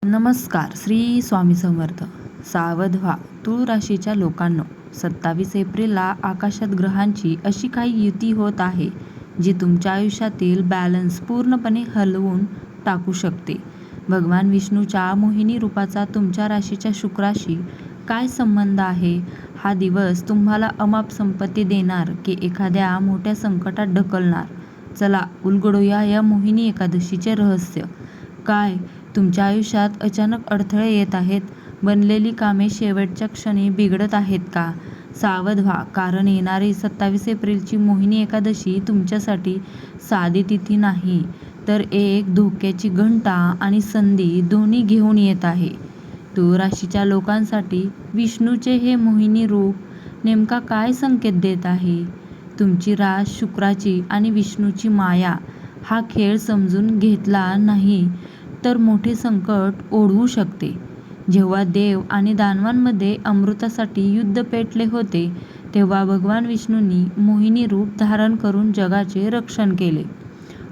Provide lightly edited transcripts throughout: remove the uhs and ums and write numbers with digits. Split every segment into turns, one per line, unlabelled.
नमस्कार. श्री स्वामी समर्थ. सावध व्हा तुळ राशीच्या लोकांनो, 27 एप्रिलला आकाशात ग्रहांची अशी काही युती होत आहे जी तुमच्या आयुष्यातील बॅलन्स पूर्णपणे हलवून टाकू शकते. भगवान विष्णूच्या मोहिनी रूपाचा तुमच्या राशीच्या शुक्राशी काय संबंध आहे? हा दिवस तुम्हाला अमाप संपत्ती देणार की एखाद्या मोठ्या संकटात ढकलणार? चला उलगडूया या मोहिनी एकादशीचे रहस्य. काय तुमच्या आयुष्यात अचानक अडथळे येत आहेत? बनलेली कामे शेवटच्या क्षणी बिघडत आहेत का? सावध व्हा, कारण येणारी 27 एप्रिलची मोहिनी एकादशी तुमच्यासाठी साधी तिथी नाही, तर एक धोक्याची घंटा आणि संधी दोन्ही घेऊन येत आहे. तुळ राशीच्या लोकांसाठी विष्णूचे हे मोहिनी रूप नेमका काय संकेत देत आहे? तुमची रास शुक्राची आणि विष्णूची माया हा खेळ समजून घेतला नाही तर मोठे संकट ओढवू शकते. जेव्हा देव आणि दानवांमध्ये अमृतासाठी युद्ध पेटले होते, तेव्हा भगवान विष्णूंनी मोहिनी रूप धारण करून जगाचे रक्षण केले.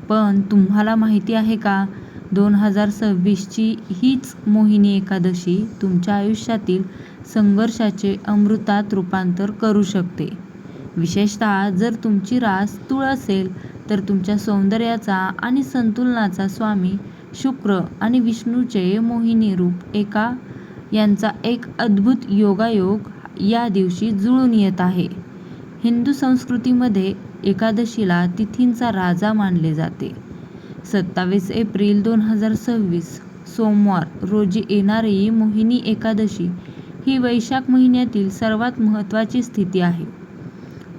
पण तुम्हाला माहिती आहे का, 2026ची हीच मोहिनी एकादशी तुमच्या आयुष्यातील संघर्षाचे अमृतात रूपांतर करू शकते. विशेषतः जर तुमची रास तुळ असेल, तर तुमच्या सौंदर्याचा आणि संतुलनाचा स्वामी शुक्र आणि विष्णूचे मोहिनी रूप यांचा एक अद्भुत योगायोग या दिवशी जुळून येत आहे. हिंदू संस्कृतीमध्ये एकादशीला तिथींचा राजा मानले जाते. 27 एप्रिल 2026 सोमवार रोजी येणारी मोहिनी एकादशी ही वैशाख महिन्यातील सर्वात महत्त्वाची तिथी आहे.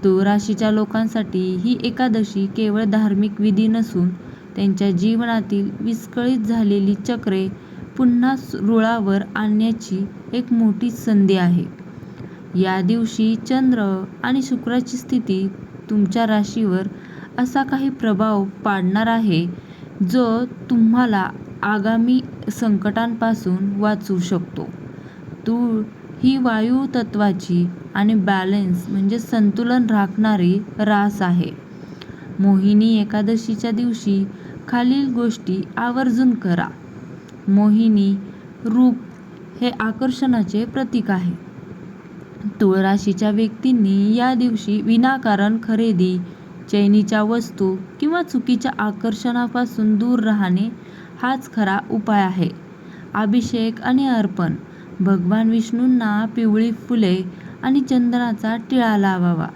तुळ राशीच्या लोकांसाठी ही एकादशी केवळ धार्मिक विधी नसून त्यांच्या जीवनातील विस्कळीत झालेली चक्रे पुन्हा रुळावर आणण्याची एक मोठी संधी आहे. या दिवशी चंद्र आणि शुक्राची स्थिती तुमच्या राशीवर असा काही प्रभाव पाडणार आहे जो तुम्हाला आगामी संकटांपासून वाचवू शकतो. तुळ ही वायू तत्वाची आणि बॅलन्स संतुलन राखणारी रास आहे. मोहिनी एकादशीच्या दिवशी खालील गोष्टी आवर्जून करा. मोहिनी रूप हे आकर्षणाचे प्रतीक आहे. तुळ राशीच्या व्यक्तींनी या दिवशी विनाकारण खरेदी, चैनीच्या वस्तू किंवा चुकीच्या आकर्षणापासून दूर राहणे हाच खरा उपाय आहे. अभिषेक आणि अर्पण. भगवान विष्णूंना पिवळी फुले आणि चंदनाचा टिळा लावावा.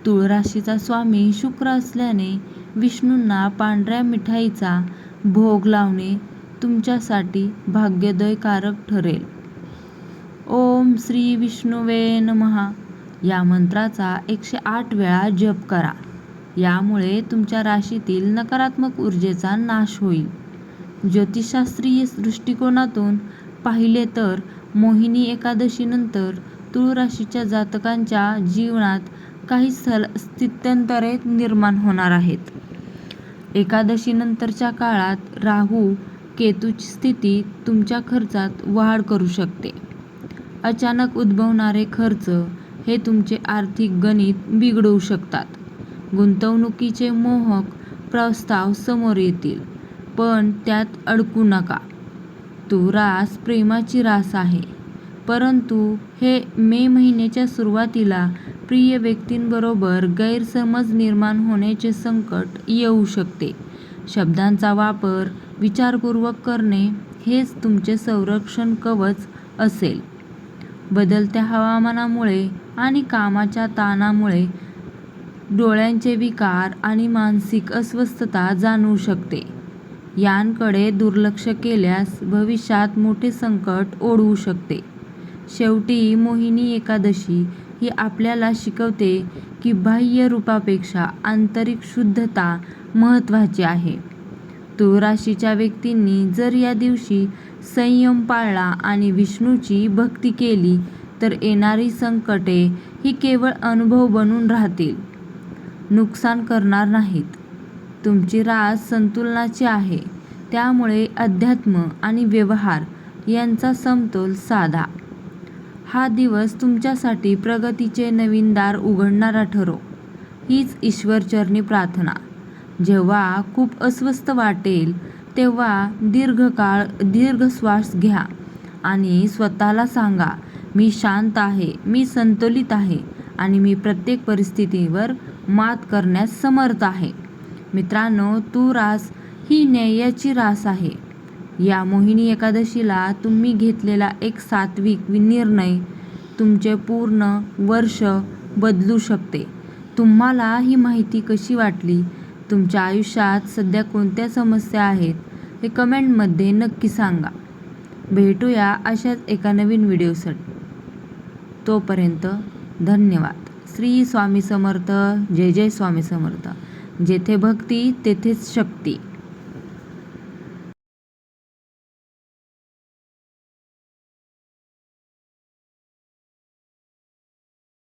तुळ राशीचा स्वामी शुक्र असल्याने विष्णूंना पांढऱ्या मिठाईचा भोग लावणे तुमच्यासाठी भाग्योदयकारक ठरेल. ओम श्री विष्णुवे नमः या मंत्राचा 108 वेळा जप करा. यामुळे तुमच्या राशीतील नकारात्मक ऊर्जेचा नाश होईल. ज्योतिषशास्त्रीय दृष्टिकोनातून पाहिले तर मोहिनी एकादशीनंतर तुळ राशीच्या जातकांच्या जीवनात काही स्थित्यंतरे निर्माण होणार आहेत. एकादशीनंतरच्या काळात राहू केतूची स्थिती तुमच्या खर्चात वाढ करू शकते. अचानक उद्भवणारे खर्च हे तुमचे आर्थिक गणित बिघडवू शकतात. गुंतवणुकीचे मोहक प्रस्ताव समोर येतील, पण त्यात अडकू नका. तुळ रास प्रेमाची रास आहे, परंतु हे मे महिन्याच्या सुरुवातीला प्रिय व्यक्तींबरोबर गैरसमज निर्माण होण्याचे संकट येऊ शकते. शब्दांचा वापर विचारपूर्वक करणे हेच तुमचे संरक्षण कवच असेल. बदलत्या हवामानामुळे आणि कामाच्या ताणामुळे डोळ्यांचे विकार आणि मानसिक अस्वस्थता जाणवू शकते. यांकडे दुर्लक्ष केल्यास भविष्यात मोठे संकट ओढवू शकते. शेवटी मोहिनी एकादशी ही आपल्याला शिकवते की बाह्य रूपापेक्षा आंतरिक शुद्धता महत्त्वाची आहे. तुळ राशीच्या व्यक्तींनी जर या दिवशी संयम पाळला आणि विष्णूची भक्ती केली तर येणारी संकटे ही केवळ अनुभव बनून राहतील, नुकसान करणार नाहीत. तुमची रास संतुलनाची आहे, त्यामुळे अध्यात्म आणि व्यवहार यांचा समतोल साधा. हा दिवस तुमच्यासाठी प्रगतीचे नवीन दार उघडणारा ठरो. हीच ईश्वरचरणी प्रार्थना. जेव्हा खूप अस्वस्थ वाटेल तेव्हा दीर्घ श्वास घ्या आणि स्वतःला सांगा, मी शांत आहे, मी संतुलित आहे आणि मी प्रत्येक परिस्थितीवर मात करण्यास समर्थ आहे. मित्रांनो, तूळ रास ही न्यायाची रास आहे. या मोहिनी एकादशीला तुम्ही घेतलेला एक सात्विक निर्णय तुमचे पूर्ण वर्ष बदलू शकते. तुम्हाला ही माहिती कशी वाटली? तुमच्या आयुष्यात सध्या कोणत्या समस्या आहेत हे कमेंटमध्ये नक्की सांगा. भेटूया अशाच एका नवीन व्हिडिओसाठी. तोपर्यंत धन्यवाद. श्री स्वामी समर्थ. जय जय स्वामी समर्थ. जेथे भक्ती तेथेच शक्ती.